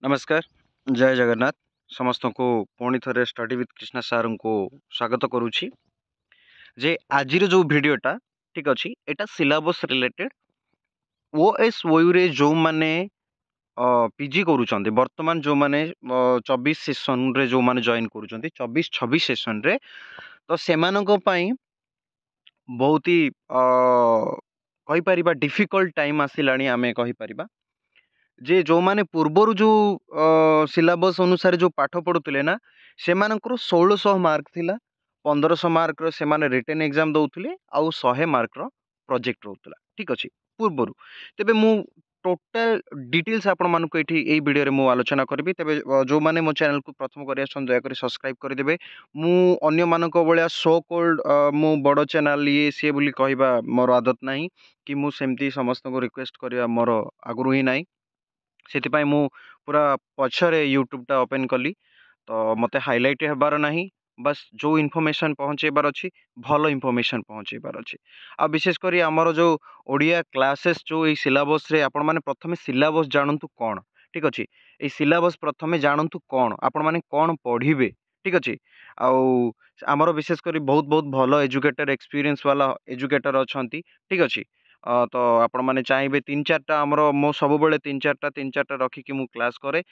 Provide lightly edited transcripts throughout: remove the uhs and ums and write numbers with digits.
नमस्कार जय जगन्नाथ समस्त को पुणी थे स्टडी विथ कृष्णा सार को स्वागत करुच्ची जे आज जो भिडटा ठीक अच्छे यहाँ सिलेबस रिलेटेड ओएसओयू रे जो माने पीजी करूछंती वर्तमान जो माने 24 सेशन रे जो माने जॉइन करूछंती 24-26 सेशन रे तो सेमानक पई बहुत ही कहि परिबा डिफिकल्ट टाइम आसिलानी आमे कहि परिबा जे जो माने पूर्वर जो सिलेबस अनुसार जो पाठ पढ़ुले ना से 1600 मार्क थिला 1500 मार्क रो से माने रिटन एग्जाम दउथले आउ 100 मार्क रो प्रोजेक्ट रहउतला ठीक अछि पूर्वर तेबे मु टोटल डिटेल्स आपण मानको एठी एई वीडियो रे मु आलोचना करबी तेबे जो माने मो चैनल को प्रथम करिया सन दया करी सब्सक्राइब कर देबे मु अन्य मानको बळिया सो कॉल्ड मु बडो चैनल ये से बोली कहबा मोर आदत नाही कि मु सेमती समस्त को रिक्वेस्ट करिया मोर आगरु ही नाही से मु पूरा पछरे यूट्यूब टा ओपन कली तो मते हाइलाइट हेबार नाही बस जो इन्फॉर्मेशन पहुँचेबार अच्छी भल इन्फॉर्मेशन पहुँचेबार अच्छी आ विशेष करी आमर जो ओडिया क्लासेस जो ये सिलेबस रे आपण माने प्रथमे सिलेबस जानतु कौन ठीक अच्छे ये सिलेबस प्रथमे जानतु कौन आपण माने कौन पढ़िबे ठीक अच्छे आउ आमर विशेष करी बहुत बहुत भल एजुकेटर एक्सपीरियंस वाला एजुकेटर अछंती ठीक अच्छे तो आपण माने चाहिए तीन चार्टा आमर मो सब बेले तीन चार्टा रखिकी मु क्लास करे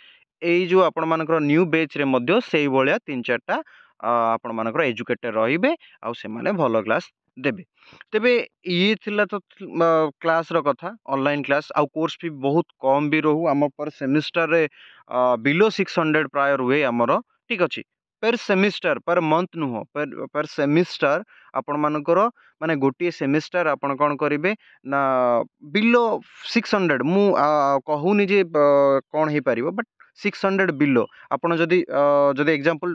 एई जो आपण मानकर न्यू बैच रे मध्य सेई भलिया तीन चार्टा आपण मानकर एजुकेटर रहिबे आउ से माने भलो क्लास देबे तेबे ये थिला तो क्लास रो कथा ऑनलाइन क्लास आउ कोर्स भी बहुत कम भी रहू आम पर सेमिस्टर रे बिलो 600 प्रायर हुए आमर ठीक अच्छे पर सेमिस्टर पर मंथ नुह पर सेमिस्टर आपण मानकर माने गोटे सेमिस्टर आपण कोन करिवे ना बिलो 600 मु कहूनी जे कौन हो पार बट 600 बिलो आपड़ जदि जदि एग्जांपल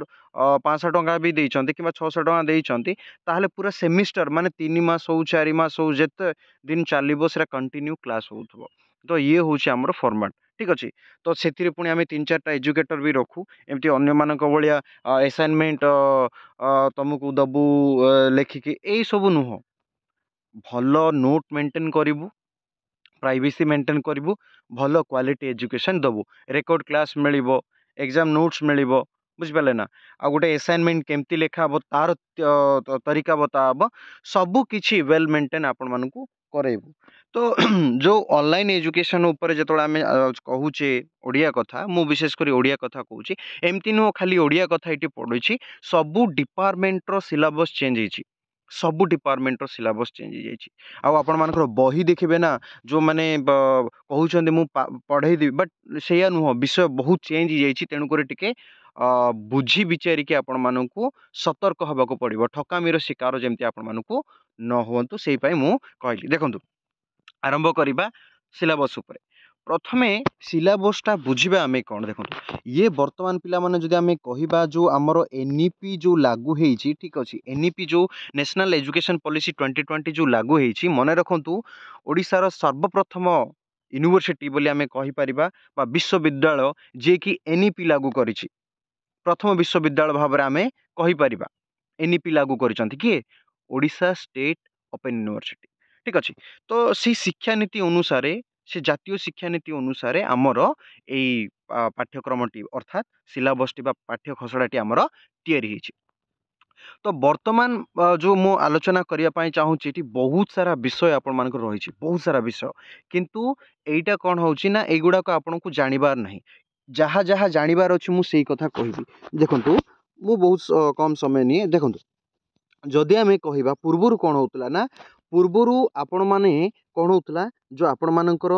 500 टंका भी देइचंती कि 600 टंका देइचंती ताहले पूरा सेमिस्टर माने 3 मास हो 4 मास हो जेते दिन चलिबो सेरा कंटिन्यू क्लास होथबो तो ये होछि हमर फॉर्मेट ठीक अछि तो सेथिरे पुनी आमे 3-4टा एजुकेटर भी रखू एमती अन्य मानक बलिया असाइनमेंट तुमको दबु लेखिकी एई सब नुह भल नोट मेंटेन करिवु प्राइवेसी मेंटेन करिवु भल क्वालिटी एजुकेशन दबु रेकॉर्ड क्लास मिलिबो एग्जाम नोट्स मिलिबो बुझ पाले ना आ गोटे असाइनमेंट केमती लेखा हबो तार तरीका बता हबो सब किछि वेल मेंटेन आपण मानकू करेबु तो जो ऑनलाइन एजुकेशन ऊपर जेतोला आमे कहूचे ओडिया कथा मु विशेष करी ओडिया कथा कहूची एमती नो खाली ओडिया कथा इटी पढुची सब डिपार्टमेंट रो सिलेबस चेंज हिची सब डिपार्टमेंट रो सिलेबस चेंज हो जाइछि आ आपण मानकर बही देखिबे ना जो माने कहउछन्ते मु पढ़ाई देबी बट सेया नुह विषय बहुत चेंज हो जाइछि तेनु करे टिके बुझी विचारी के आपण मानकू सतर्क हबाको पड़िबो ठकामीर शिकार जेमती आपण मानकू न होवंतु सेई पई मु कहली देखंतु आरंभ करिबा सिलेबस उपरे प्रथमे सिलेबसटा बुझिबा आमे कोन देखंतु ये वर्तमान पिला माने जदि आमे कहिबा जो हमर एनईपी जो लागू हेछि ठीक अछि एनईपी जो नेशनल एजुकेशन पॉलिसी 2020 जो लागू हेछि मने रखंतु ओडिसा रो सर्वप्रथम यूनिवर्सिटी बोली आमे कहि परिबा बा विश्वविद्यालय जे कि एनईपी लागू करिछि प्रथम विश्वविद्यालय भाव में आमे कहि परिबा एनईपी लागू करिसंती कि ओडिशा स्टेट ओपन यूनिवर्सिटी ठीक अछि तो सी शिक्षा नीति अनुसार से जातीय शिक्षा नीति अनुसार आमर एई पाठ्यक्रमटी अर्थात सिलेबसटी बा पाठ्य खसड़ाटी आमर तैयारी हेछि तो वर्तमान जो मो आलोचना करिया पई चाहूची एटी बहुत सारा विषय आपण मानकर रहिछि बहुत सारा विषय किंतु एईटा कोन होउछि ना एगुडा को आपण को जानिबार नाही जहाँ जहाँ जानिबार अछि मु सेई कथा कहिबी देखंतु मु बहुत कम समय नहीं देखंतु जदि आमे कहिबा पूर्वरु कोन होतला ना पूर्वरु आपण माने कोन होतला जो आपण मानकर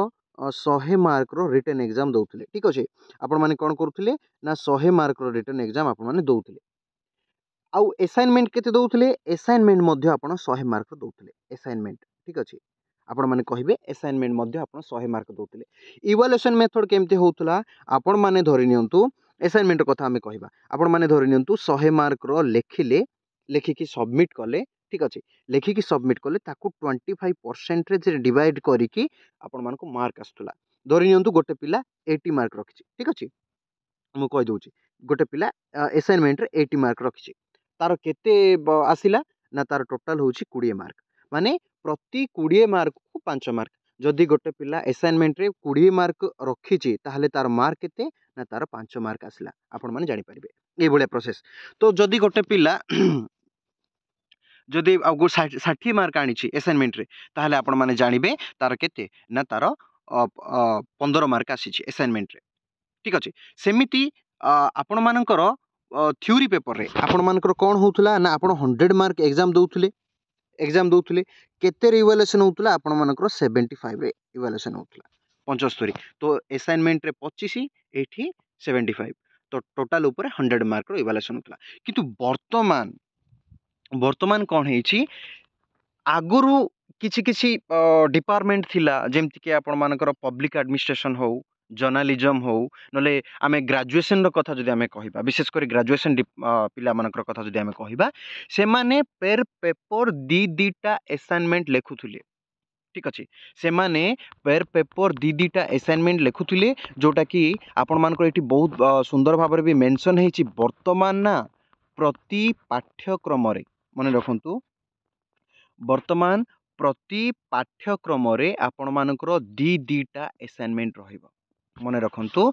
100 मार्क रो रिटन एग्जाम दउथले ठीक अछि आपण माने कोन करथले ना 100 मार्क रो रिटन एग्जाम आपण माने दउथले आउ असाइनमेंट केते दउथले असाइनमेंट मध्ये आपण 100 मार्क दउथले असाइनमेंट ठीक अछि आपण माने कहिबे असाइनमेंट मध्ये आपण 100 मार्क दउथले इवैल्यूएशन मेथड केमते होतला आपण माने धरि नियंतु असाइनमेंट कथा हमें कहिबा आपण माने धरि नियंतु 100 मार्क रो लेखिले लेखिकी सबमिट कले ठीक अछि लेखिकी सबमिट कले ताकू 25% रे जे डिवाइड करिकी आपण मानको मार्क आस्तुला धरि नियंतु गोटे पिला 80 मार्क रखिछि ठीक अछि मु कहि दउछि गोटे पिला असाइनमेंट रे 80 मार्क रखिछि तार केते आसिला ना तार टोटल होछि 20 मार्क माने प्रति 20 मार्क को 5 मार्क जदि गोटे पिला असाइनमेंट रे 20 मार्क रखिछि ताहले तार मार्क केते ना तार 5 मार्क आसला आपण माने जानि परिबे ए भलिया प्रोसेस। तो जदि गोटे पिला जदि 60 मार्क आनी असाइनमेंट रे ताहले आपण माने जानिबे तार केते ना तार 15 मार्क आसी असाइनमेंट रे। ठीक अछि सेमिति आपण मानकर थ्योरी पेपर रे आपण मानकर कोन होउथला ना आपण 100 मार्क एग्जाम दउथले केते रे इवैल्यूएशन होउथला आपण मानकर 75 रे इवैल्यूएशन होउथला 75। तो असाइनमेंट रे 25 एठी 75 तो टोटल ऊपर 100 मार्क रो इवैल्यूएशन होउथला। किंतु वर्तमान कौन है आगुरु किछि किछि डिपार्टमेंट थिला जेमति कि आपण मानकर पब्लिक एडमिनिस्ट्रेशन हो जर्नलिज्म हो नले आमे ग्रेजुएशन रो कथा जदि आमे कहिबा विशेष कर ग्रेजुएशन पिला मानकर कथा जदि आमे कहिबा से माने पेर पेपर दीटा असाइनमेंट लेखुथुले। ठीक अछि से माने पेर पेपर दीटा असाइनमेंट लेखुथुले जोटा कि आपण मानकर एठी बहुत सुंदर भाबरे भी मेंशन हेछि वर्तमान ना प्रति पाठ्यक्रम रे मन रखंतु वर्तमान प्रति पाठ्यक्रम रे आपण मानकर दीटा असाइनमेंट रहिबो मन रखंतु।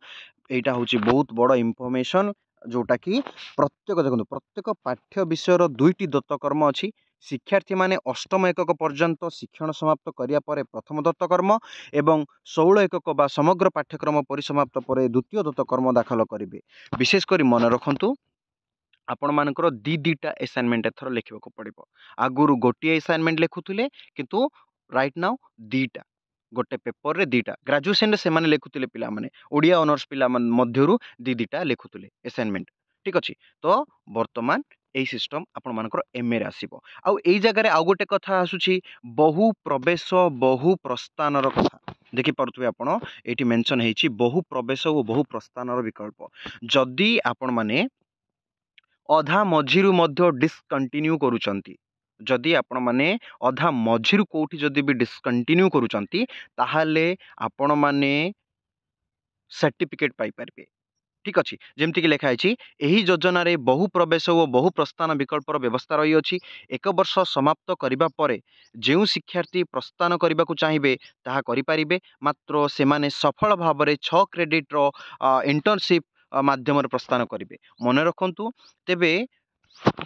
एटा होची बहुत बड़ इंफॉर्मेशन जोटा कि प्रत्येक देखो प्रत्येक पाठ्य विषय दुईटी दत्तकर्म अच्छी शिक्षार्थी माने अष्टम एकक पर्यंत शिक्षण समाप्त करिया परे प्रथम दत्तकर्म एवं 16 एकक बा समग्र पाठ्यक्रम परिसमाप्त पर द्वितीय दत्तकर्म दाखल करेंगे। विशेषकर मन रखंतु आपण मानकर दीटा असाइनमेंट एथर लिखा पड़ो आगुरु गोटे असाइनमेंट लिखुले किंतु राइट नाउ दीटा गोटे पेपर रे दीटा ग्रेजुएशन रे से माने लिखुले पिला माने ओडिया ऑनर्स पिला मध्यरु दीटा लिखुले असाइनमेंट। ठीक अछि तो वर्तमान एई सिस्टम आपण मानकर एमए रे आसीबो। आउ एई जगह रे आउ गोटे कथा आसुची बहु प्रवेश बहु प्रस्थान रो कथा देखि परथुवे आपण एठी मेंशन हेछि बहु प्रवेश और बहु प्रस्थान रो विकल्प जदि आपण माने अधा मझिरु मध्य डिस्कंटिन्यू करूचंती जदि आपण माने अधा मझिरु कोठी जदि भी डिस्कंटिन्यू करूचंती ताहाले आपण माने सर्टिफिकेट पाई परबे। ठीक अछि जेमति कि लेखा है एही योजना रे बहु प्रवेश और बहु प्रस्थान विकल्प व्यवस्था रही अछि। एक वर्ष समाप्त करिबा परे जेउ शिक्षार्थी प्रस्थान करने को चाहिए ताहा करि परिबे मात्र से माने सफल भाव में 6 क्रेडिट रो इंटर्नशिप माध्यम प्रस्थान करेंगे। मन रखंतु तेबे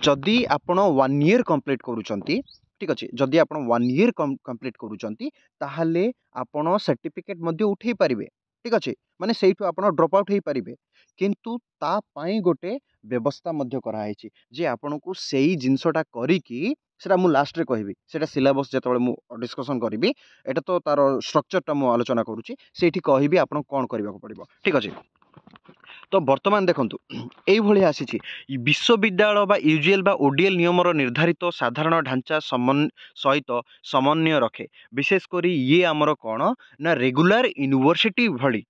जदि आपण 1 ईयर कंप्लीट करूचंती ठीक अच्छे जदि आप 1 ईयर कंप्लीट करूचंती ताहाले आपण सर्टिफिकेट मध्य उठे पारिबे। ठीक अच्छे माने सेठु आपण ड्रॉप आउट हो पारिबे किंतु ता पाई गोटे व्यवस्था मध्य कराई जे आपण को सेई जिनसटा करिकी सेटा मु लास्ट रे कहबी सेटा सिलेबस जेतबे मु डिस्कशन करबी एटा तो तार स्ट्रक्चर टा मु आलोचना करूची सेठी कहबी आपण कोन करबा को पड़िबो। ठीक अच्छे तो वर्तमान देखंतु एई भली आसीची विश्वविद्यालय बा यूजीएल बा ओडीएल नियम निर्धारित साधारण ढांचा सहित समन्वय रखे विशेषकर ये आमर कौन ना रेगुलर यूनिवर्सिटी भली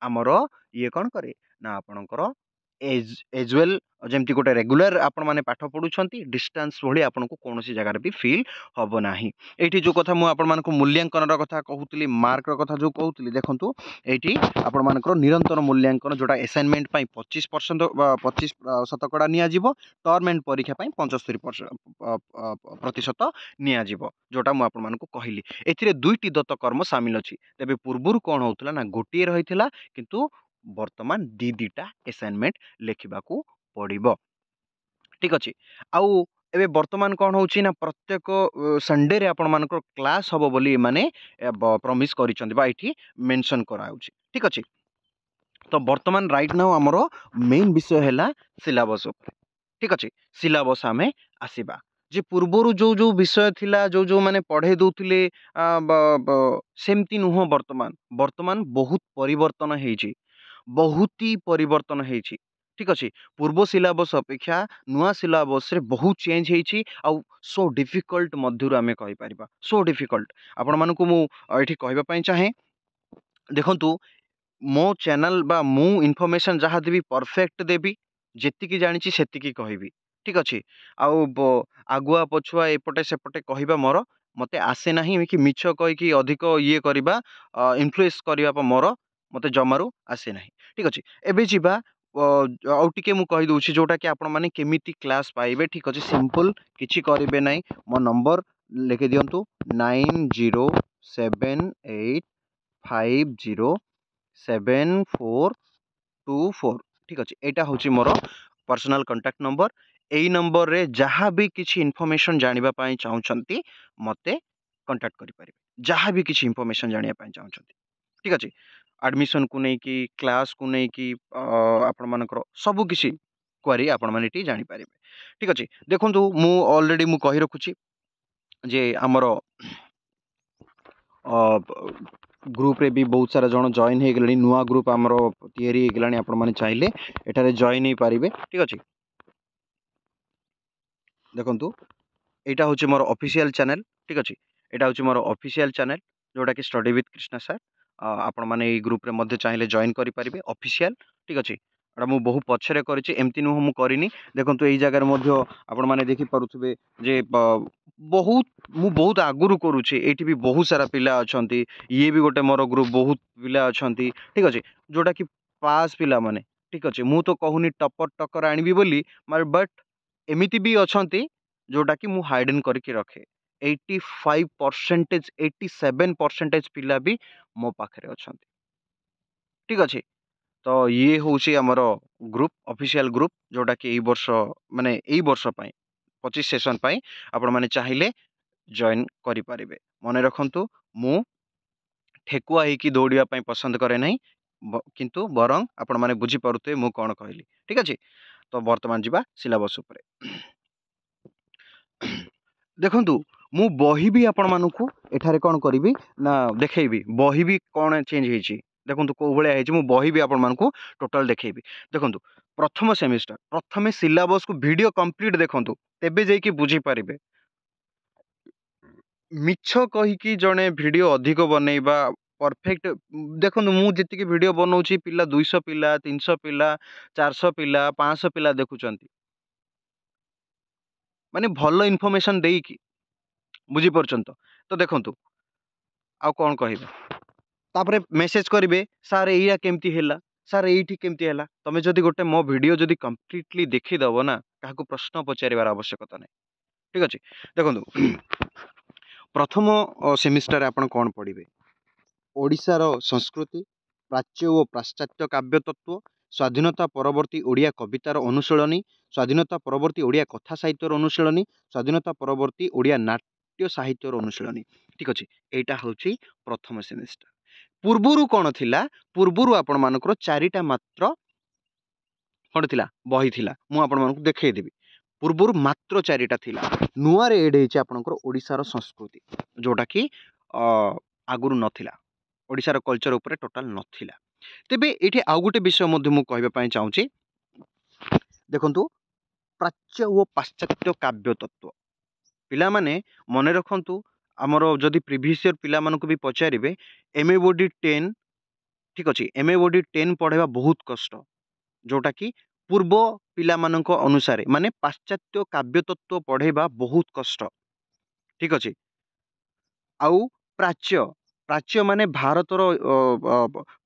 आमर ये कौन करे ना आपणकर एजुएल जमती गोटे रेगुलर आपण माने पाठ पढ़ुछंती डिस्टेंस भली आपन को कोनोसी जगह भी फील हबो नाही। एठी जो कथा मु आपण मान को मूल्यांकन र कथा कहूतली मार्क र कथा जो कहूतली देखंतु एठी आपण मानकर निरंतर मूल्यांकन जोटा असाइनमेंट पई 25% 25 शतकड़ा निया जिवो टर्म एंड परीक्षा पई 75 प्रतिशत निया जिवो जोटा मु आपण मान को कहली। एथिरे दुईटी दत्त कर्म शामिल अछि तबे पूर्वरु कोन होतला ना गोटिए रहितला किंतु वर्तमान दीटा असाइनमेंट लेखिबाकू पड़िबो। ठीक अछि आउ एबे वर्तमान कौन होची ना प्रत्येक संडे रे आपण मानकर क्लास हबो बोली माने प्रॉमिस करिसंती बा एठी मेंशन कराउची। ठीक अछि तो वर्तमान राइट नाउ हमरो मेन विषय हैला सिलेबस ऊपर। ठीक अछि सिलेबस आमे आसीबा जे पूर्वरु जो जो विषय थिला जो जो माने पढ़े दउथिले सेमती नुह वर्तमान बहुत परिवर्तन हेची बहुत ही परिवर्तन हेची। ठीक अच्छे पूर्व सिलेबस अपेक्षा नुआ सिलेबस रे बहुत चेंज हेची आउ सो डिफिकल्ट मध्यरु आमे कहि परिबा सो डिफिकल्ट आपण मानकु मु एठी कहबा पई चाहे देखंतु मो चैनल बा मु इन्फॉर्मेशन जहाँ देवी परफेक्ट देवी जेतिकी जानिची सेतिकी कहबी। ठीक अच्छे आउ आगुआ पछुआ एपटे सेपटे कहबा मोर मते आसे नाही कि मिछ कहि कि अधिक ये करबा इन्फ्लुएंस करबा मोर मते जमारू आसे नाही। ठीक अच्छे एबे जिबा आउ टिके मु कहि दउछि जोटा कि आपण माने केमिति क्लास पाइबे। ठीक अच्छे सिंपल किछि करिबे नाही मो नंबर लिखि दियंतु 90785074 24 ठीक अच्छे यहाँ हूँ मोर पर्सनल कांटेक्ट नंबर एई नंबर रे जहाँ भी किसी इन्फॉर्मेशन जानिबा पाई चाहूचंती मते कांटेक्ट करि परिबे जहाँ भी किसी इन्फॉर्मेशन जानिबा पाई चाहूचंती ठीक अच्छे एडमिशन को नहीं कि क्लास को नहीं कि आपण मानकर सब किसी क्वेरी आपण माने टी जानि परिबे ठीक अच्छे देखंतु मु ऑलरेडी मु कहि रखुची जे हमर ग्रुप रे भी बहुत सारा जन जॉइन हो गले नुआ ग्रुप आमर तैयारी हो गलानी आपण माने चाहिले एठारे जॉइन हो पारिबे ठीक अछि देखंतु एटा होची मोर ऑफिशियल चैनल ठीक अछि एटा होची मोर ऑफिशियल चैनल जोटा कि स्टडी विथ कृष्णा सर आपण माने ए ग्रुप रे मध्ये चाहिले जॉइन करि परिबे ऑफिशियल ठीक अछि एटा मु बहु पछरे करिछि एमति नु मु करिनी देखंतु एई जगह मध्ये आपण माने देखि पारुथबे जे बहुत मु बहुत आगुरु करूछि एठी भी बहुत सारा पिला अछंती ये भी गोटे मोर ग्रुप बहुत पिला अछंती ठीक अछि जोटा कि पास पिला माने ठीक अछि मु तो कहूनी टपर टकर आनिबी बोली मार बट एमिति भी अछंती जोटा कि मु हाइडन करके रखे 85% 87% पिला भी मो पाखरे अछंती ठीक अछि तो ये होची हमर ग्रुप ऑफिशियल ग्रुप जोटा कि एई वर्ष माने एई वर्ष पई 25 सेशन पई आपण माने चाहिले जॉइन करि परिबे मने रखंतु मु ठेकुआ हेकी दौड़िया पई पसंद करे नहीं किंतु बरंग आपण माने बुझी पारुते मु कोन कहली ठीक अछि तो वर्तमान जीवा सिलेबस उपरे देखंतु मु बही भी आपण मानकू एठारे कोन करिवि ना देखैबी बही भी कोन चेंज हेछि देखंतु को भले हेछि मु बही भी आपण मानकू टोटल देखैबी देखंतु प्रथम सेमिस्टर प्रथमे सिलेबस को वीडियो कंप्लीट देखंतु तेबे जाई कि बुझी पारिबे मिछ कही कि जणे वीडियो अधिक बनेइबा परफेक्ट देखंतु मु जति वीडियो बनौछि पिला 200 पिला 300 पिला 400 पिला 500 पिला देखुचंती माने भलो इन्फॉर्मेशन देई कि बुझी परचंत तो देखंतु आ कोन कहिबे तापरे मेसेज करिवे सर एया केमती हैला सर एठी केमती हैला तमे जदि गोटे मो वीडियो जदि कंप्लीटली देखि दबो ना काहको प्रश्न पचारिबार आवश्यकता नै ठीक अछि देखंतु प्रथम सेमिस्टर आपण कोन पढिबे ओडिशार संस्कृति प्राच्य और पाश्चात्य काव्य तत्व स्वाधीनता परवर्ती ओडिया कवितार अनुशीलनी स्वाधीनता परवर्ती ओडिया कथा साहित्यर अनुशीलनी स्वाधीनता परवर्ती ओडिया नाट्य साहित्यर अनुशीलनी ठीक अछि एटा होची प्रथम सेमिस्टर पूर्वरु कोन थिला पूर्वरु आपण मानकर चारिटा मात्र कोन थिला बही थिला मु आपण मानकु देखै देबी पूर्वरु मात्र चारिटा थिला नुआ रे एड हेछि आपनकर ओडिसार संस्कृति जोटा कि आगुरु नथिला ओडिसार कल्चर उपरे टोटल नथिला तेबे एठी आउ गोटे विषय मध्य मु कहबा पई चाहूची देखंतु प्राच्य और पाश्चात्य काव्य तत्व पिला माने मने रखंतु हमर जदि प्रीवियस ईयर पिला मानकु भी पचारिबे एमए बॉडी 10 ठीक अछि एमए बॉडी 10 पढेबा बहुत कष्ट जोटा कि पूर्व पिला मानक अनुसार माने पाश्चात्य काव्य तत्व पढेबा बहुत कष्ट ठीक अछि आउ प्राच्य प्राच्य माने भारतर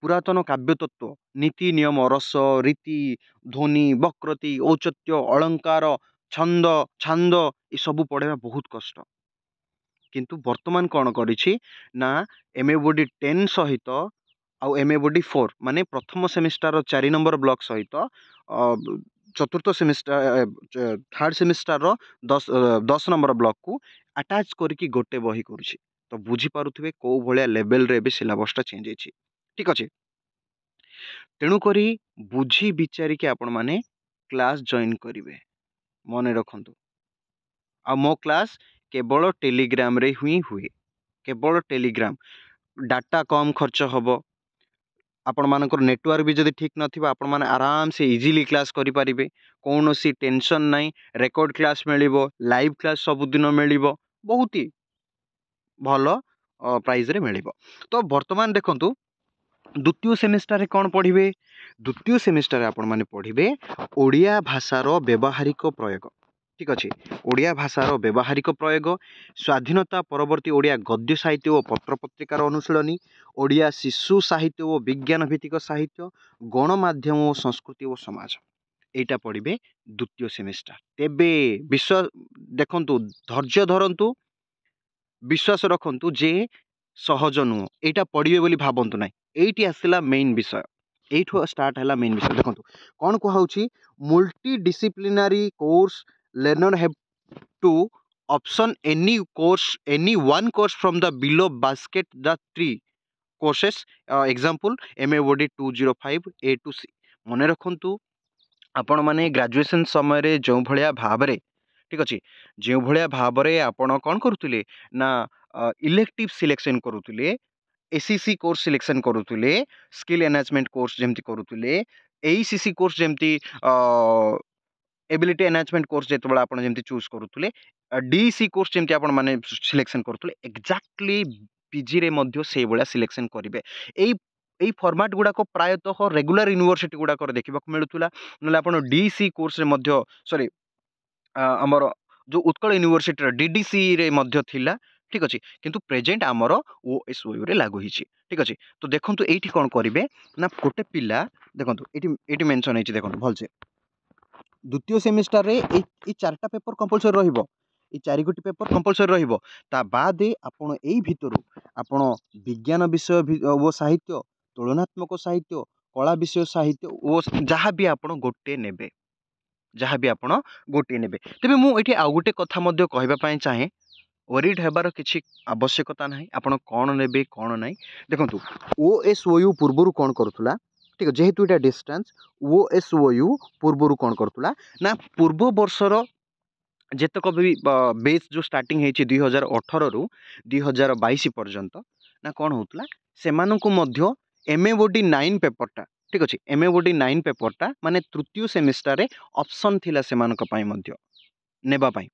पुरातन काव्य तत्व नीति नियम रस रीति ध्वनि वक्रति औचित्य अलंकार छंद छंद ये सब पढ़ेबा बहुत कष्ट किंतु वर्तमान कौन करिछि ना एमए बॉडी 10 सहित आउ एमए बॉडी 4 माने प्रथम सेमिस्टर 4 नंबर ब्लॉक सहित चतुर्थ semester third semester 10 number block को अटैच करके गोटे बही करुछि तो बुझी पारुथिबे को भलिया लेवल रे भी सिलेबसटा चेंज हेछि ठीक अछि तेणु करी बुझी विचारी के आपण माने क्लास जॉइन करिवे मने रखंतु आ मो क्लास केवल टेलीग्राम रे हुए केवल टेलीग्राम डाटा कम खर्च हबो आपण मानकर नेटवर्क भी जदि ठीक नथिबा आपण माने आराम से इजीली क्लास करि परिबे कोनोसी टेंशन नाही रेकॉर्ड क्लास मिलिबो लाइव क्लास सब दिन मिलिबो बहुत ही भलो प्राइस रे मिलिबो तो वर्तमान देखंतु द्वितीय सेमिस्टर रे कोन पढिबे द्वितीय सेमिस्टर रे आपण माने पढिबे ओडिया भाषार व्यवहारिक प्रयोग ठीक अछि ओडिया भाषार व्यवहारिक प्रयोग स्वाधीनता परवर्ती ओडिया गद्य साहित्य और पत्र पत्रिकार अनुशीलनी ओडिया शिशु साहित्य और विज्ञान भित्तिक साहित्य गणमाध्यम और संस्कृति और समाज एटा पढिबे द्वितीय सेमिस्टर तेबे विश्वास देखंतु धैर्य धरंतु विश्वास रखंतु जे सहज नुह एटा पढिबे बोली भाबंतु नाही एठी आसिला मेन विषय एठू स्टार्ट है मेन विषय देखो कौन कहुची multidisciplinary course learner have to option any one course from the below basket the three courses example MAOD 205 A to C मन रखु आपण माने ग्रेजुएशन समय जो भलिया भाबरे ठीक अच्छे जो भलिया भाबरे आपण कौन करुले ना इलेक्टिव सिलेक्शन करुले ACC कोर्स सिलेक्शन करुले स्किल एनहांसमेंट कोर्स जेमती करुले ACC कोर्स जेमती एबिलिटी एनहांसमेंट कोर्स जेतबेला आपण जेमती चूज करुले DEC कोर्स जेमती आपण माने सिलेक्शन करुले एक्जाक्टली PG रे मध्य से भलिया सिलेक्शन करिवे एई फॉर्मेट गुडाक प्रायतः रेगुलर यूनिवर्सिटी गुडाक देखा मिलूला ना आप DEC कोर्स रे मध्य सॉरी आमर जो उत्कल यूनिवर्सिटी DDC रे मध्य थिला ठीक अच्छे किंतु प्रेजेंट आमर OSOU रे लागू होइछि ठीक अच्छे तो देखो ये कौन करेंगे ना गोटे पिला देखो ये मेंशन है देखो भलसे द्वितीय सेमिस्टर रे ए चारटा पेपर कंपलसरी रहिबो ये चारि गोटी पेपर कंपलसरी रहिबो ता बाद आपण एई भितरु आपण विज्ञान विषय वो साहित्य तुलनात्मक साहित्य कला विषय साहित्य वो जहाँ भी आपण गोटे नेबे जहाँ भी आपण गोटे नेबे तेबे मु एठी आ गोटे कथा मध्य कहबा पई चाहे वरीड हेबार किछि आवश्यकता नाही आपण कोन नेबे कोन नाही देखंतु OSOU पूर्वरु कोन करथुला ठीक जेहेतु एटा डिस्टेंस OSOU पूर्वरु कोन करथुला ना पूर्व वर्षर जेतक भी बेच जो स्टार्टिंग होती 2018 रु 2022 पर्यंत ना कौन होता से MAOD 9 पेपरटा ठीक अच्छे MAOD 9 पेपरटा माने तृतीय सेमिस्टर रे ऑप्शन थिला से नेबा पाई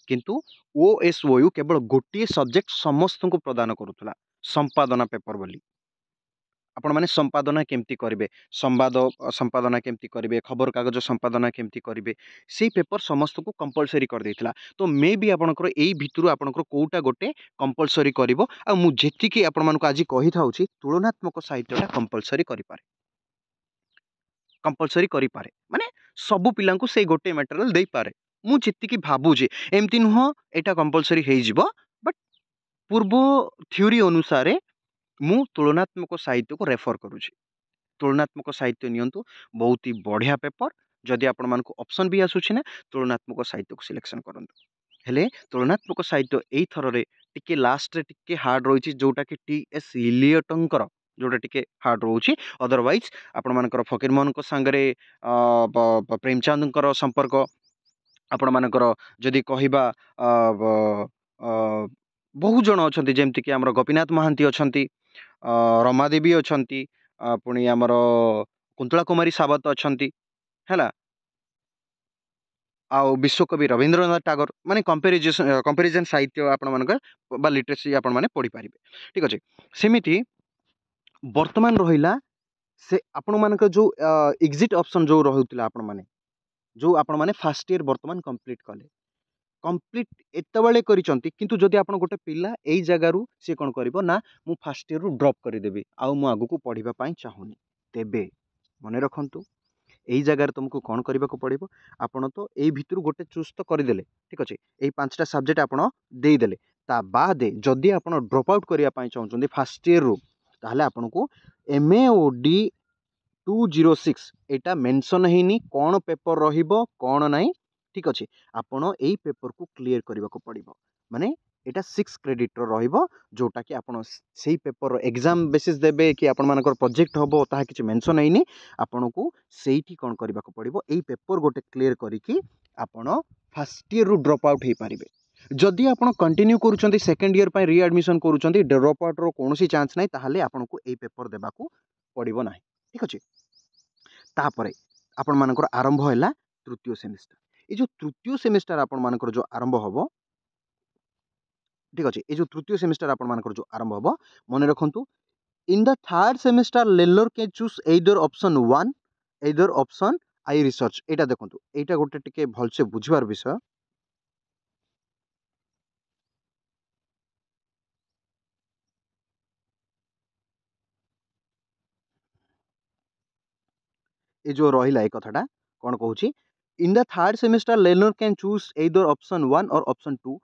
किंतु OSOU केवल गोटे सब्जेक्ट समस्त को प्रदान करुला संपादना पेपर बोली आपण माने संपादना केमती करेंगे संवाद संपादना केमती करेंगे खबर कागज संपादना केमती करेंगे से पेपर समस्त को कंपलसरी कर देथिला तो मे भी आपनकर एई भितरु आपनकर कोउटा गोटे कंपलसरी करिवो आ मु जेतिकी आपण मानको आज कहि थाउची तुलनात्मक साहित्यटा कंपलसरी करि पारे माने सब पिलांकु से गोटे मटेरियल दे पारे मु जेतिकी भाबुची एमती नुह एटा कंपलसरी हेइ जिवो बट पूर्व थ्योरी अनुसार मु तुलनात्मक साहित्य को रेफर करुछि तुलनात्मक साहित्य नियंतु बहुत ही बढ़िया पेपर जदि आपण मानको ऑप्शन भी आसुछि ना तुलनात्मक साहित्य को सिलेक्शन करंतु हेले तुलनात्मक साहित्य एई थर रे टिके लास्ट रे टिके हार्ड रहिछि जोटा कि TS इलियटंकर जोटा टिके हार्ड रहुछि अदरवाइज आपण मानकर फकीर मोहन को संगरे प्रेमचंद संपर्क आपण मानकर जदि कहिबा बहु जन अछंती जेमति कि हमर गोपीनाथ महांती अछंती रमादेवी अछंती पुणी आमर कुंतला कुमारी सावत अछंती हैला आउ विश्वकवि रवींद्रनाथ टागोर माने कंपैरिजन साहित्य आपण मानक बा लिटरेसी आपण माने पढ़ी पारिबे ठीक अछि सेमिति वर्तमान रहिला से आपण मानक जो एग्जिट ऑप्शन जो रहुतला आपण माने जो आपण माने फर्स्ट ईयर वर्तमान कंप्लीट कले कंप्लीट एतबेले करिसंती किंतु जदि आपण गोटे पिला एई जगारु से कोन करिवो ना मु फर्स्ट ईयर रु ड्रॉप करि देबी आउ मु आगु को पढिबा पई चाहुनी तेबे मने रखंतु एई जगार तुमको कोन करबा को पड़िबो आपण तो एई भितरु गोटे चूज तो करि देले ठीक अछि एई पांचटा सब्जेक्ट आपण देई देले ता बाद जदि आपण ड्रॉप आउट करिया पई चाहुचंदी फर्स्ट ईयर रु ताहले आपण को MAOD 206 एटा मेंशन हेनी कोन पेपर रहिबो कोन नाही ठीक अच्छे आपण एई पेपर को क्लियर करने को पड़िबो माने एटा 6 क्रेडिट रहिबो जोटा कि आपण सेही पेपर एग्जाम बेसिस देबे कि आपण मानकर प्रोजेक्ट हबो ताहा किछ मेंशन हेनी आपण को सेहीठी कोन करबा को पड़िबो एई पेपर गोटे क्लियर करिकि आपण फर्स्ट ईयर रु ड्रॉप आउट हे पारिबे जदि आपण कंटिन्यू करूछंती सेकंड ईयर पय रीएडमिशन करूछंती ड्रॉप आउट रो कोनोसी चांस नै ताहाले आपण को एई पेपर देबा को पड़िबो नाही ठीक अछि तापरे आपण मानकर आरंभ हैला तृतीय सेमिस्टर ये जो तृतीय सेमिस्टर आपण मानकर जो आरंभ हबो ठीक अच्छे ये जो तृतीय सेमिस्टर आपण मानकर जो आरंभ हबो मन रखंतु इन द थर्ड सेमिस्टर लेलर के choose either option 1 either option I research एटा देखंतु एटा गोटे टिके भलसे बुझिबार विषय ये जो रहिला ए कथाटा कोन कहूची in the third semester learner can choose either option 1 or option 2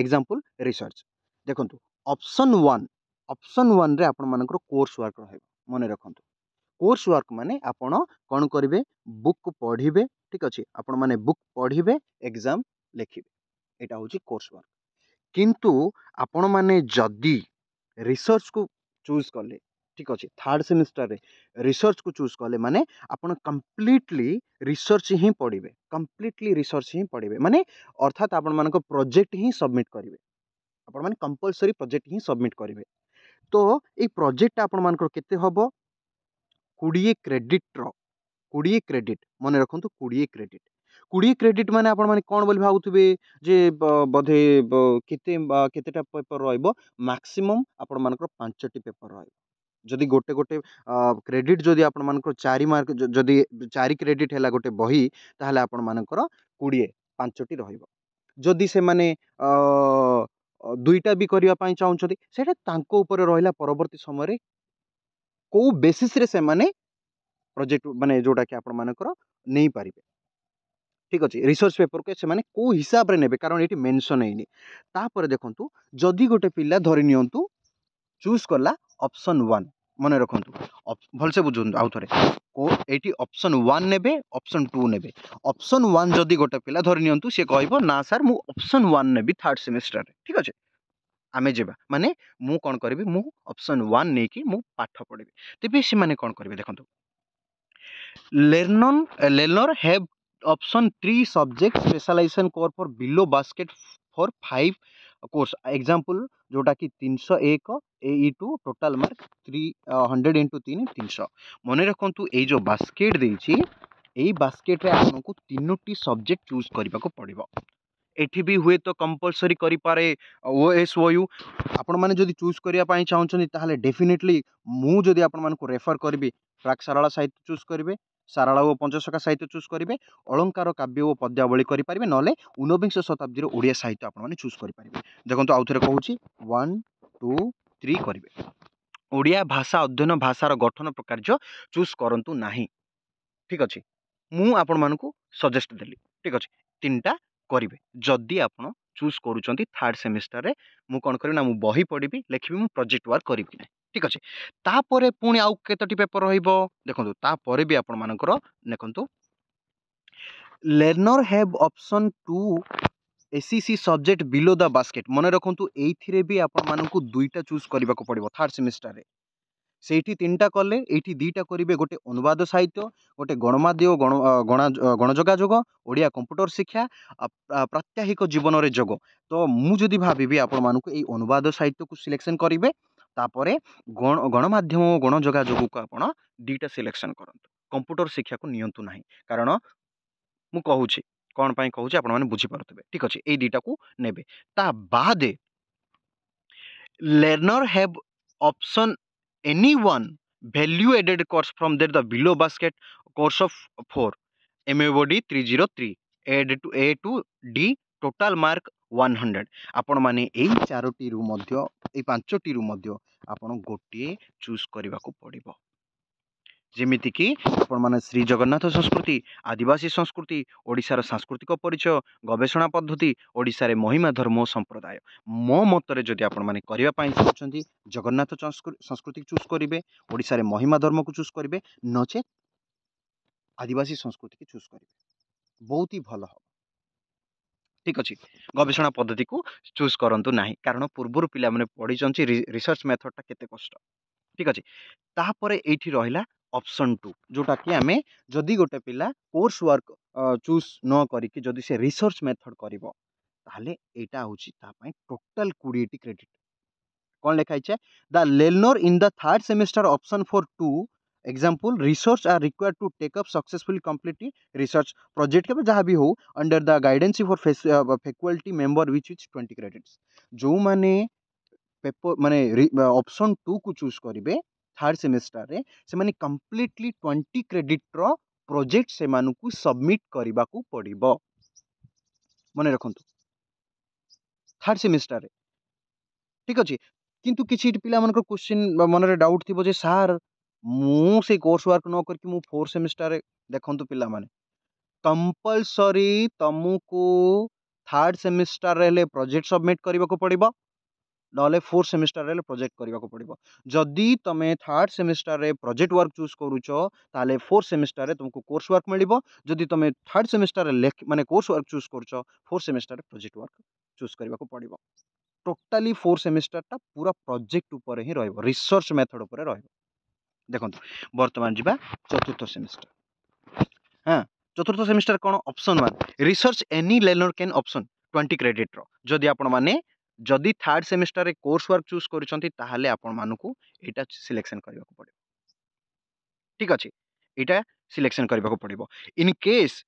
example research देखंतु ऑप्शन 1 रे आपण मानकर कोर्स वर्क रहबो मने रखंतु कोर्स वर्क माने आपण कौन करेंगे बुक पढ़े ठीक अच्छे आपण मैंने बुक पढ़े एग्जाम लिखिए यहाँ हूँ कोर्स वर्क किंतु आपण मैंने जदि रिसर्च को चूज कले ठीक अच्छे थर्ड सेमिस्टर रे रिसर्च को चूज कले माने आपण कंप्लीटली रिसर्च ही पढ़े कंप्लीटली रिसर्च ही पढ़े माने अर्थात आपण मान प्रोजेक्ट ही सबमिट करेंगे आपण मैंने कंपलसरी प्रोजेक्ट ही सबमिट करेंगे तो ये प्रोजेक्ट आपण मान केते हबो 20 क्रेडिट 20 क्रेडिट मन रखु 20 क्रेडिट माने आपण माने कोन बोली भाबुथिबे जे बधे केतेटा पेपर रहइबो मैक्सिमम आपण मानकर 5टी पेपर रहइबो जदि गोटे गोटे क्रेडिट जदि आपण मानकर 4 मार्क जदि 4 क्रेडिट हैला गोटे बही ताहले आपण मानकर 20 5टी रहइबो जदि से माने दुईटा भी करिया पई चाहुछथि सेटा तांको ऊपर रहिला परवर्ती समय रे को बेसिस रे से माने प्रोजेक्ट माने जोटा कि आपण मानकर नहीं पारिबे ठीक अच्छे रिसर्च पेपर को से को हिसाब रे नेबे कारण ये मेंशन है तापर देखंतु जदि गोटे पिला धरि नियंतु चूज कला ऑप्शन 1 मन रखंतु भलसे बुझंतु आउ थरे को एटी ऑप्शन 1 नेबे ऑप्शन 2 नेबे ऑप्शन 1 जदि गोटे पिला धरि नियंतु से कहइबो ना सर मु ऑप्शन 1 नेबी थर्ड सेमेस्टर रे ठीक अच्छे आमे जेबा माने मु कोन करबी मु ऑप्शन 1 ने कि मु पाठ पढिबी तेबे से माने कोन करबे देखंतु learner have option 3 subject specialization core for below basket for 5 course example जोटा कि 301 AE2 टोटल मार्क 300 into 3 300 मन रखु ये जो बास्केट देछि एई बास्केट रे आपको तीनोटी सब्जेक्ट चूज करबा को पड़िबो एठी भी हुए तो कंपलसरी करि पारे OSOU आपण माने जदि चूज करिया पई चाहउछन ताहले डेफिनेटली मु जदि आपण मान को रेफर करबी प्राक सारला साहित्य चूज करिवे सारला ओ पंचशखा साहित्य चूज करिवे अलंकार काव्य ओ पद्यावली करि पारिबे नले 19 शताब्दी रो ओडिया साहित्य आपण माने चूज करि पारिबे देखंतु आउ थरे कहूची 1 2 3 करिवे ओडिया भाषा अध्ययन भाषार गठन प्रकार चूज करंतु नाही ठीक अछि मु आपण मान को सजेस्ट देली ठीक अछि तीनटा करिवे जदि आपण चूज करूचंती थर्ड सेमेस्टर रे मु कोन करिना मु बही पढिबी लेखिबी मु प्रोजेक्ट वर्क करिबी नै ठीक अछि तापरे पुणी आउ केतोटी पेपर रहिबो देखंतु तापरे भी आपण मानकर देखंतु learner have option 2 ACC subject below the basket मन रखंतु एइथिरे भी आपण मानकु दुईटा चूज करबा को पड़िबो थर्ड सेमेस्टर रे सेठी तीनटा कले एठी दीटा करिवे गोटे अनुवाद साहित्य गोटे गणमाध्यम गणजोगाजोग ओडिया कंप्यूटर शिक्षा प्रात्याहिक जीवन रे जोग तो मु जदि भाबी आपण मानकु एई अनुवाद साहित्य को सिलेक्शन करिवे तापरे गणमाध्यम गणजोगाजोग को आपण दीटा सिलेक्शन करंतु कंप्यूटर शिक्षा को नियंतु नाही कारण मु कहूची कोन पई कहूची आपण माने बुझी परतबे ठीक अछि एई दीटा को नेबे ता बादे learner have option any one value added course from there the below basket course of 4 MABOD 303 A to D total mark 100 आपण माने एई चारोटी रु मध्य एई पांचटी रु मध्य आपण गोटे चूज करबा को पड़िबो जेमिति कि आपण माने श्री जगन्नाथ संस्कृति आदिवासी संस्कृति ओडिशार सांस्कृतिक परिचय गवेषणा पद्धति ओडिशारे महिमा धर्म संप्रदाय मो मतरे जदि आपण माने करिया पई चाहछंती जगन्नाथ संस्कृति चूज करिवे ओडिशारे महिमा धर्म को चूज करिवे नचे आदिवासी संस्कृति की चूज करिवे बहुत ही भलो हो ठीक अछि गवेषणा पद्धति को चूज करंतु नाही कारण पूर्वरु पिला माने पढी चंची रिसर्च मेथड ता केते कष्ट ठीक अछि तापरे एठी रहिला ऑप्शन 2 जोटा कि आमे जदि गोटे पिला कोर्स वर्क चूज न करी कि जदि से रिसर्च मेथड करिवो ताले एटा होची ता पई टोटल 20 टी क्रेडिट कोन लिखाइ छै the learner in the third semester option for 2 example research are required to take up successfully completely research project के जहां भी हो under the guidance for faculty member which is 20 credits जो माने paper माने ऑप्शन 2 को चूज करिवे third semester रे से माने कंप्लीटली 20 क्रेडिट रो प्रोजेक्ट से मानकु सबमिट करबा को पड़िबो मने रखंतु थर्ड सेमेस्टर रे ठीक अछि किंतु किछि पिला मनकर क्वेश्चन मन रे डाउट थिबो जे सर मु से कोर्स वर्क न करके मु फोर्थ सेमेस्टर रे देखंतु पिला माने कंपलसरी तमुको थर्ड सेमेस्टर रे ले प्रोजेक्ट सबमिट करबा को पड़िबो नॉले फोर्थ सेमिस्टर रे प्रोजेक्ट करबा को पड़िबो जदी तमे थर्ड सेमिस्टर रे प्रोजेक्ट वर्क चूज करूचो ताले फोर्थ सेमिस्टर रे तुमको कोर्स वर्क मिलिबो जदी तमे थर्ड सेमिस्टर रे माने कोर्स वर्क चूज करूचो फोर्थ सेमिस्टर रे प्रोजेक्ट वर्क चूज करबा को पड़िबो टोटाली फोर्थ सेमिस्टर टा पूरा प्रोजेक्ट ऊपर ही रहइबो रिसर्च मेथड ऊपर रहइबो देखंतु वर्तमान जिबा चतुर्थ सेमिस्टर हां चतुर्थ सेमिस्टर कोन option 1 research any learner can option 20 credit रो जदी आपण माने जदी थर्ड सेमिस्टर रे कोर्स वर्क चूज करूचंती ताहाले आपण मानकू एटा सिलेक्शन करबा को पड़िबो ठीक अछि एटा सिलेक्शन करबा को पड़िबो इन केस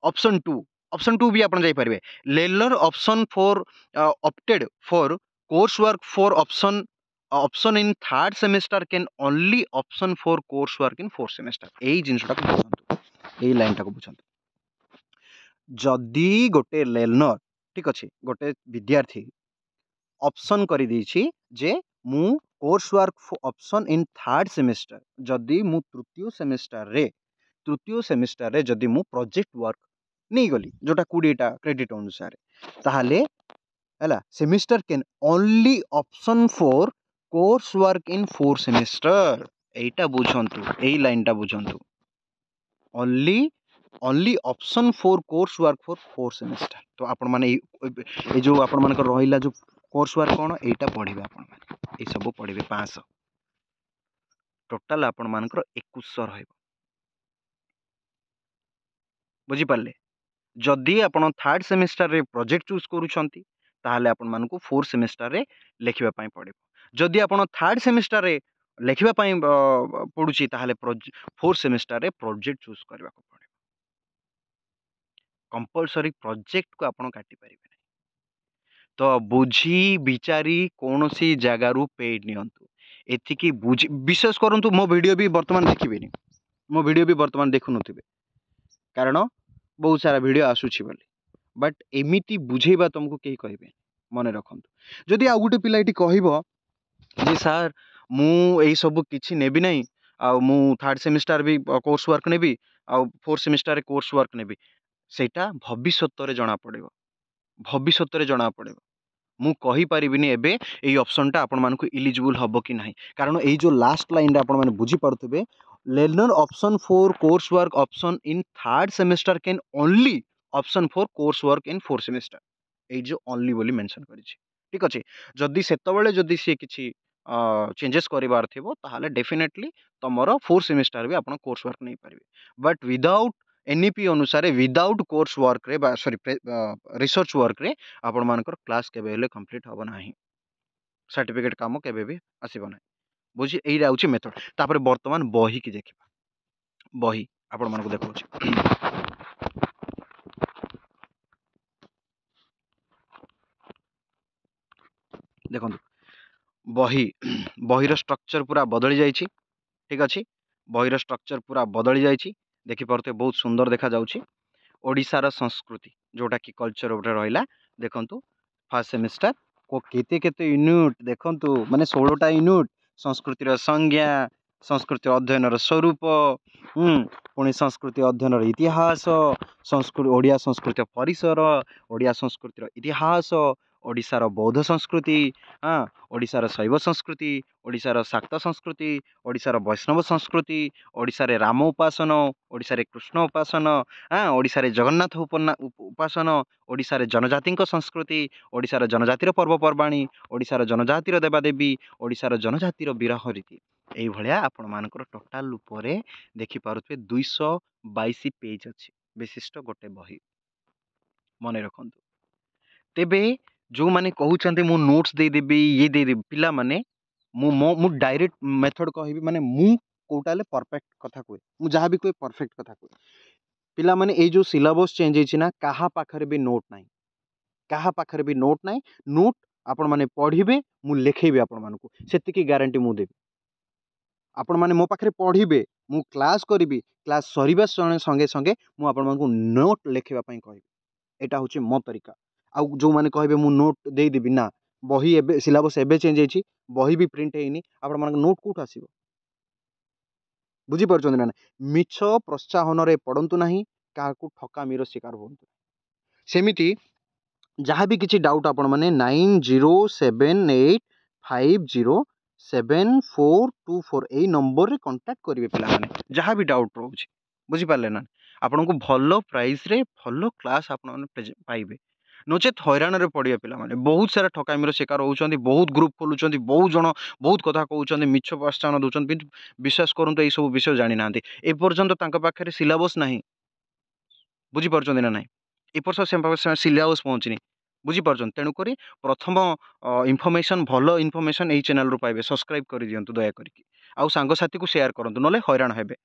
ऑप्शन 2 भी आपण जाई परबे लेलर option for opted for course work for option in third semester can only option for course work in fourth semester एई जिंसटा को बुझंतु एई लाइन टा को बुझंतु जदी गोटे लर्नर ठीक अछि गोटे विद्यार्थी ऑप्शन करि दैछि जे मु course work option in third semester जदी मु तृतीय सेमिस्टर रे जदी मु प्रोजेक्ट वर्क नहीं गली जोटा 20टा क्रेडिट अनुसार ताहाले हला semester can only option for course work in fourth semester एटा बुझंतु एई लाइन टा बुझंतु only only option for course work for fourth semester तो आपण माने ए जो आपण मानकर रहिला जो कोर्स वर्क कोन एटा पढिबे आपण माने ए सब पढिबे 500 टोटल आपण मानकर 2100 रहइबो बुझी पाले जदि आपण थर्ड सेमिस्टर रे प्रोजेक्ट चूज करूछंती ताहाले आपण मानकू फोर्थ सेमिस्टर रे लेखिबा पई पड़िबो जदि आपण थर्ड सेमिस्टर रे लेखिबा पई पडुची ताहाले फोर्थ सेमिस्टर रे प्रोजेक्ट चूज करबा को पड़िबो कंपलसरी प्रोजेक्ट को आपण काटी परिबे तो बुझी विचारी कोनोसी जगह रु पेड नियंतु एथिकी बुझी विशेष करंतु मो वीडियो भी वर्तमान देखिबेनी मो वीडियो भी वर्तमान देखु नथिबे कारण बहुत सारा वीडियो आसुची बोली बट एमिति बुझेबा तुमको केही कहबे मने रखंतु जदि आ गुटे पिला एटी कहइबो जे सर मु एई सब किछि नेबी नै आ मु थर्ड सेमिस्टर भी कोर्स वर्क नेबी आ फोर्थ सेमिस्टर रे कोर्स वर्क नेबी सेटा भविष्यत रे जणा पड़ेबो मु कहि परिबिनी एबे एई ऑप्शन टा आपण मानकू एलिजिबल हबो कि नाही कारण एई जो लास्ट लाइन रे आपण माने बुझी पारुथबे learner option for coursework option in third semester can only option for coursework in fourth semester এই যে only बोली मेंशन करिछि ठीक अछि जदि सेतबेले जदि से किछि चेंजेस करिवार थिबो ताहाले डेफिनेटली तमरो फोर्थ सेमिस्टर भी आपण कोर्स वर्क नहीं पारिबे बट विदाउट एनईपी अनुसार विदाउट कोर्स वर्क रे सॉरी रिसर्च वर्क रे आपण मानकर क्लास केबे हेले कंप्लीट हबो नाही सर्टिफिकेट काम केबे भी आसीबो नाही बुझी एई राउची मेथड तापर वर्तमान बही की देखिबा बही आपण मानको देखौछि देखंतु बही बहीर स्ट्रक्चर पूरा बदली जाइछि ठीक अछि बहीर स्ट्रक्चर पूरा बदली जाइछि देखि परते बहुत सुंदर देखा जाउछि ओडिसा संस्कृति जोटा कि कल्चर उपर रहिला देखंतु फर्स्ट सेमिस्टर को केते केते यूनिट देखंतु माने 16टा यूनिट संस्कृतिर संज्ञा संस्कृति अध्ययन स्वरूप पुणी संस्कृति अध्ययन इतिहास संस्कृति ओडिया संस्कृति परिसर ओडिया संस्कृतिर इतिहास ओडिशार बौद्ध संस्कृति हाँ ओडिशार शैव संस्कृति ओडिशार शाक्त संस्कृति ओडिशार वैष्णव संस्कृति ओडिशारे राम उपासन ओडिशारे कृष्ण उपासन हाँ ओडिशारे जगन्नाथ उपासन ओडिशारे जनजाति संस्कृति ओडिशार जनजातिर पर्वपर्वाणी ओडिशार जनजातिर देवादेवी ओडिशार जनजातिर विरह रीति एई भलिया आपण मानकर टोटाल उपरे देखि पारुथबे 222 पेज अछि विशिष्ट गोटे बही मने रखंतु तेबे जो माने कहउचंते मु नोट्स दे देबी ये दे देबी पिला माने मु डायरेक्ट मेथड कहबी माने मु कोटाले परफेक्ट कथा कोइ मु जहा भी कोइ परफेक्ट कथा कोइ पिला माने ए जो सिलेबस चेंज हेछि ना काहा पाखरे भी नोट नाही काहा पाखरे भी नोट नाही नोट आपण माने पढिबे मु लेखेबे आपण मानकू सेति की गारंटी मु देबी आपण माने मो पाखरे पढिबे मु क्लास करिबी क्लास सरीबा संगे संगे मु आपण मानकू नोट लेखिबा पई कहबी एटा होछि मो तरीका आ जो माने कहबे मु नोट दे देबी ना बही एबे सिलेबस एबे चेंज हेछि बही भी प्रिंट हेइनी आपण मानक नोट कोठ आसीबो बुझी परछन ना मिछ प्रोत्साहन रे पडंतु नाही काहाकू ठकामीर शिकार होंतु सेमिति जहाँ भी किसी डाउट आपण मैंने 9078507424 यही नंबर रे कांटेक्ट करेंगे पिला माने जहाँ भी डाउट रोचे बुझिपारे ना आपन को भल प्राइस रे भल क्लास आपण पाइबे नचेत हैरान रे पड़े पिला माने बहुत सारा ठकामीर शिकार होउछंती बहुत ग्रुप खोलुछंती बहुत जन बहुत कथा कहउछंती मिछ पास्तान दउछंती विश्वास करंतु एई सब विषय जानि नांती ए पर्यंत तांका पाखरे सिलेबस नाही बुझी पारछंती ना नाही ए पर्स सिलेबस पहुंचनी बुझी पारछन तेणुक प्रथम इनफॉरमेशन भल इनफॉरमेशन यही चैनल रू पाइबे सब्सक्राइब कर दियंतु दया करके आउ सांग साथी को शेयर करंतु नले हैरान हेबे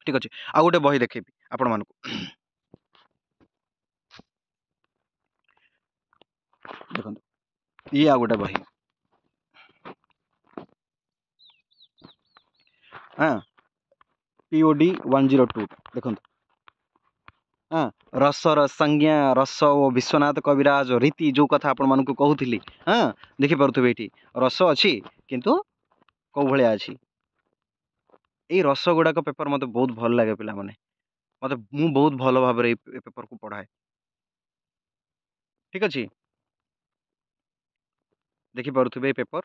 ठीक अछि आ गोटे बही देखेबी आपण मानको देखंतु ये आ गोटे बही हां पीओडी 102 देखंतु हाँ रसर संज्ञा रस ओ विश्वनाथ कविराज रीति जो कथा आपण मानक कहूली हाँ देखिपे ये रस अच्छी किंतु कौ भाया अच्छी ये रस गुड़ाक पेपर मत बहुत भल लगे पिला माने मत मु बहुत भल भाव पेपर को पढ़ाए ठीक अच्छे देखिपे पेपर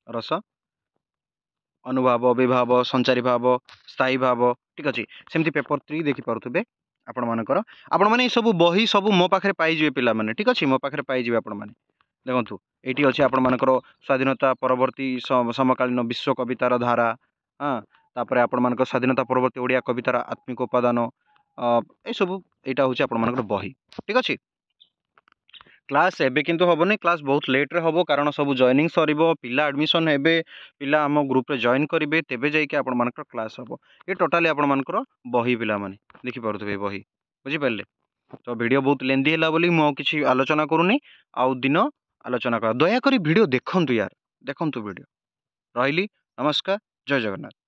रस अनुभाव विभाव संचारी भाव स्थायी भाव ठीक अच्छे सेमती पेपर 3 देखिपे आपण मानकर आपण माने सब बही सब मो पाखे पाइबे पिला माने ठीक अच्छे मो पाखे पाइबे आपण माने देखु ये अच्छे आपण मानकर स्वाधीनता परवर्ती समकालीन विश्व कवितार धारा हाँ तापर आपण मानकर स्वाधीनता परवर्ती ओडिया कवितार आत्मिक उपादान ये सब यहाँ हूँ आपण मानकर बही ठीक अच्छे क्लास एबे किंतु हबनी क्लास बहुत लेट रे हबो कारण सब जॉइनिंग सरीबो पिला एडमिशन हेबे पिला हम ग्रुप रे जॉइन करिवे तेबे जाई के आपण मानकर क्लास हबो ये टोटली आपण मानकर बही पिला माने देखि पारुथबे बही बुझी पारले तो वीडियो बहुत लेंदी हैला बोली मो किछि आलोचना करूनी आउ दिन आलोचना कर दया करी वीडियो देखंतु यार देखंतु वीडियो रहिली नमस्कार जय जगन्नाथ।